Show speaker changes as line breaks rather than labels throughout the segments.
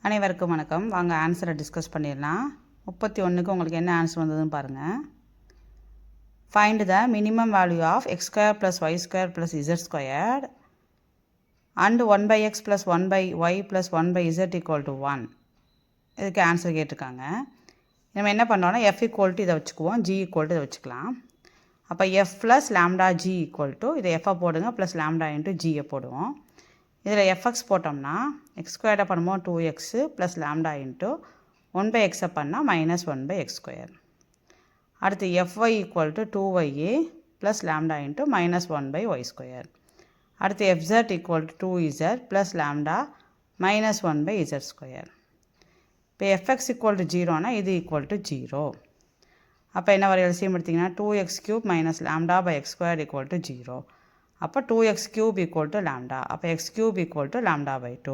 அனைவருக்கும் வணக்கம். வாங்க ஆன்சரை டிஸ்கஸ் பண்ணிடலாம். 31க்கு உங்களுக்கு என்ன ஆன்சர் வந்ததுன்னு பாருங்கள். Find the minimum value of x square plus y square plus z squared and 1/x plus 1/y plus 1/z equal to 1. இதுக்கு ஆன்சர் கேட்டிருக்காங்க. நம்ம என்ன பண்ணுறோன்னா எஃப் ஈக்குவல் டு இதை வச்சுக்குவோம், ஜி ஈக்குவல் டு இதை வச்சுக்கலாம். அப்போ F plus lambda G equal to இதை எஃப்ஐ போடுங்க ப்ளஸ் லேம்டா இன்ட்டு ஜியை போடுவோம். இதில் எஃப்எக்ஸ் போட்டோம்னா எக்ஸ் ஸ்கொயர்டை பண்ணும்போது 2x ப்ளஸ் லேம்டா இன்ட்டு 1/xை பண்ணால் மைனஸ் 1/x ஸ்கொயர். அடுத்து F Y equal to 2y plus lambda into minus 1/y square. அடுத்து F Z equal to 2z plus lambda minus 1/z square. இப்போ F X equal to 0னா இது equal to 0. அப்போ என்ன வர எல்சிஎம் எடுத்திங்கன்னா 2x³ minus lambda by x square equal to 0. அப்போ 2x³ equal to lambda. அப்போ x³ equal to lambda by 2.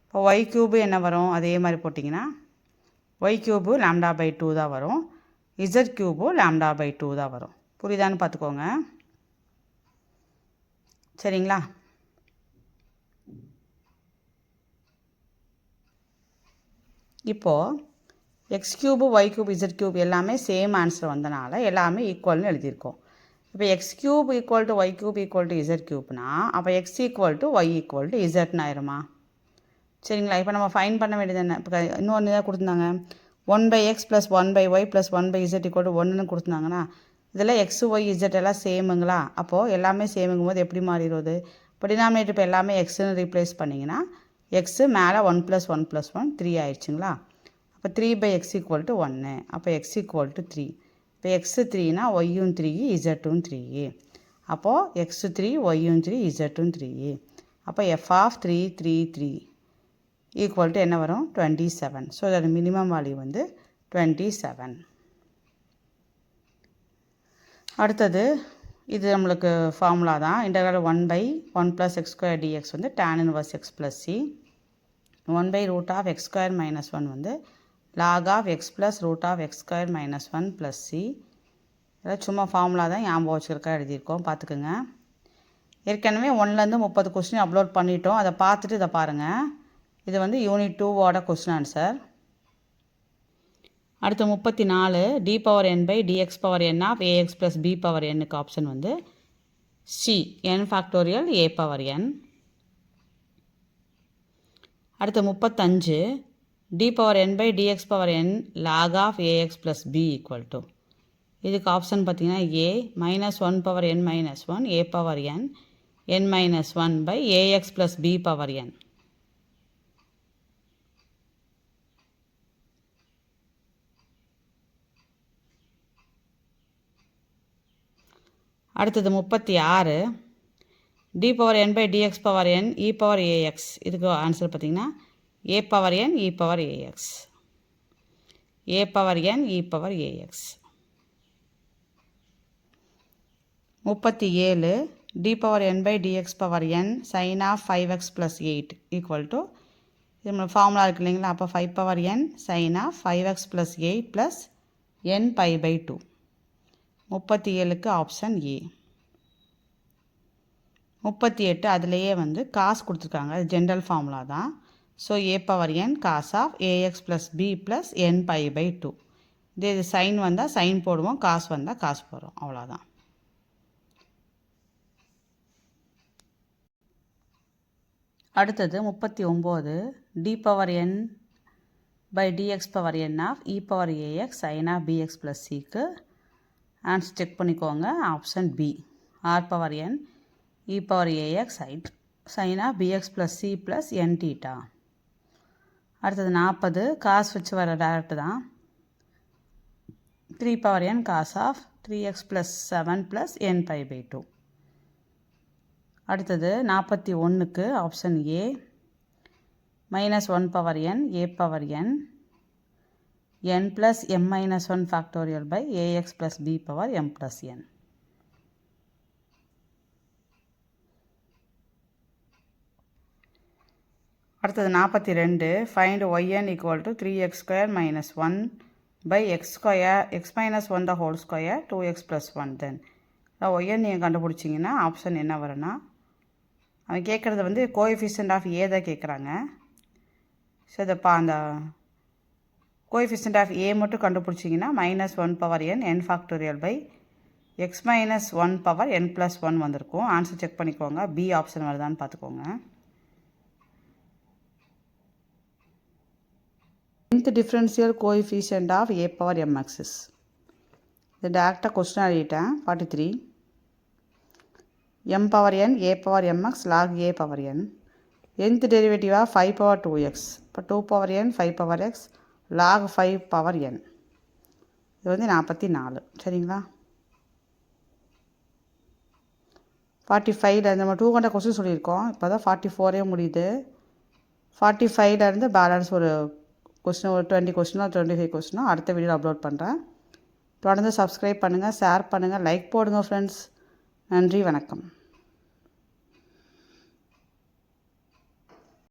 இப்போ y³ என்ன வரும், அதே மாதிரி போட்டிங்கன்னா y³ லேம்டா பை 2 தான் வரும், z³ லேம்டா பை 2 தான் வரும். புரியுதான்னு பார்த்துக்கோங்க. சரிங்களா? இப்போது x³ y³ z³ எல்லாமே சேம் ஆன்சர் வந்தனால எல்லாமே ஈக்குவல்னு எழுதியிருக்கோம். இப்போ x³ equal to y³ equal to z³ அப்போ x equal to y equal to zன்னு ஆயிருமா? சரிங்களா? இப்போ நம்ம ஃபைன் பண்ண வேண்டியது என்ன? இப்போ இன்னொன்று தான் கொடுத்துருந்தாங்க, 1/x plus 1/y plus 1/z equal to 1ன்னு கொடுத்துருந்தாங்கன்னா இதில் x y z எல்லாம் சேமுங்களா? அப்போது எல்லாமே சேமுங்கும் போது எப்படி மாறிடுவது? இப்போ டினாமினேட்டர் இப்போ எல்லாமே எக்ஸ்ன்னு ரீப்ளேஸ் பண்ணிங்கன்னா எக்ஸு மேலே 1 + 1 + 1 3 ஆயிடுச்சுங்களா? அப்போ 3/x ஈக்குவல் டு 1. அப்போ x ஈக்குவல் டு 3. இப்போ எக்ஸு 3னா ஒய்யும் 3 இசட்டும் 3. அப்போது எக்ஸு 3 ஒய்யும் 3 இசட்டும் 3. அப்போ எஃப் ஆஃப் 3 3 3 ஈக்குவல் டு என்ன வரும்? 27. ஸோ அதோட மினிமம் வேல்யூ வந்து 27. அடுத்தது இது நம்மளுக்கு ஃபார்முலா தான். இன்டெக்ரல் 1/1 + x² dx வந்து tan inverse x + c. 1/√x² - 1 வந்து log of x plus root of x² - 1 plus c. இதெல்லாம் சும்மா ஃபார்முலா தான், ஞாபகம் வச்சுருக்கா எழுதியிருக்கோம், பார்த்துக்குங்க. ஏற்கனவே 1லேருந்து 30 கொஸ்டின் அப்லோட் பண்ணிட்டோம், அதை பார்த்துட்டு இதை பாருங்கள். இது வந்து யூனிட் 2ஓட கொஸ்டின் ஆன்சர். அடுத்து 34 d⁻n/dx⁻n of ax plus b⁻nக்கு ஆப்ஷன் வந்து c n factorial a⁻n. அடுத்து 35 d⁻n/dx⁻n log of ax plus b equal to, இதுக்கு ஆப்ஷன் பார்த்தீங்கன்னா a -1/n - 1 a⁻n n - 1/ax plus b⁻n. அடுத்தது 36 d⁻n/dx⁻n e⁻ax. இதுக்கு ஆன்சர் பார்த்தீங்கன்னா a⁻n e⁻ax a⁻n e⁻ax. 37 d⁻n/dx⁻n sin of 5x plus 8 equal to, இது நம்ம formula இருக்கு இல்லைங்களா? அப்போ 5/n sin of 5x plus 8 plus n π/2. 37க்கு ஆப்ஷன் ஏ. 38 அதுலேயே வந்து காசு கொடுத்துருக்காங்க, அது ஜென்ரல் ஃபார்முலா தான். So a⁻n cos of ax plus b plus n π/2. இது சைன் வந்தால் சைன் போடுவோம், காசு வந்தால் காசு போடுறோம், அவ்வளோதான். அடுத்தது 39 d⁻n/dx⁻n of e⁻ax sin of bx plus cக்கு ஆன்சர் செக் பண்ணிக்கோங்க. Option B r⁻n e⁻ax sin of bx plus c plus n θ. அடுத்தது 40 காசு வச்சு வர டேரக்ட் தான், 3/n cos of 3x plus 7 plus n π/2. அடுத்தது 41க்கு option A -1/n a⁻n n plus m - 1 factorial by ax plus b⁻m plus n. அடுத்தது 42 find yn equal to 3x² - 1/x² x - 1 the whole square 2x plus 1. Then yn நீங்கள் கண்டுபிடிச்சிங்கன்னா option என்ன வரும்னா, அவன் கேட்குறது வந்து coefficient of ஏ தான் கேட்குறாங்க. So அந்த கோஎஃபிஷியன்ட் ஆஃப் ஏ மட்டும் கண்டுபிடிச்சிங்கன்னா -1 power n n factorial by x minus 1 power n plus 1 வந்திருக்கும். ஆன்சர் செக் பண்ணிக்கோங்க. பி ஆப்ஷன் வருதான்னு பார்த்துக்கோங்க. nth differential coefficient of a power mx is. இது டேரெக்டாக கொஸ்டின் எழுதிட்டேன். 43 m power n a power mx log a power n. nth derivative of 5 power 2x. இப்போ 2 power n 5 power x log 5 power n. இது வந்து 44. சரிங்களா? 45 நம்ம 2 கண்ட question சொல்லியிருக்கோம். இப்போ தான் 44 முடியுது. 45 பேலன்ஸ் ஒரு கொஸ்டின் ஒரு 20 கொஸ்டினோ 25 கொஸ்டினோ அடுத்த வீடியோ அப்லோட் பண்ணுறேன். தொடர்ந்து சப்ஸ்கிரைப் பண்ணுங்கள், ஷேர் பண்ணுங்கள், லைக் போடுங்க ஃப்ரெண்ட்ஸ். நன்றி, வணக்கம்.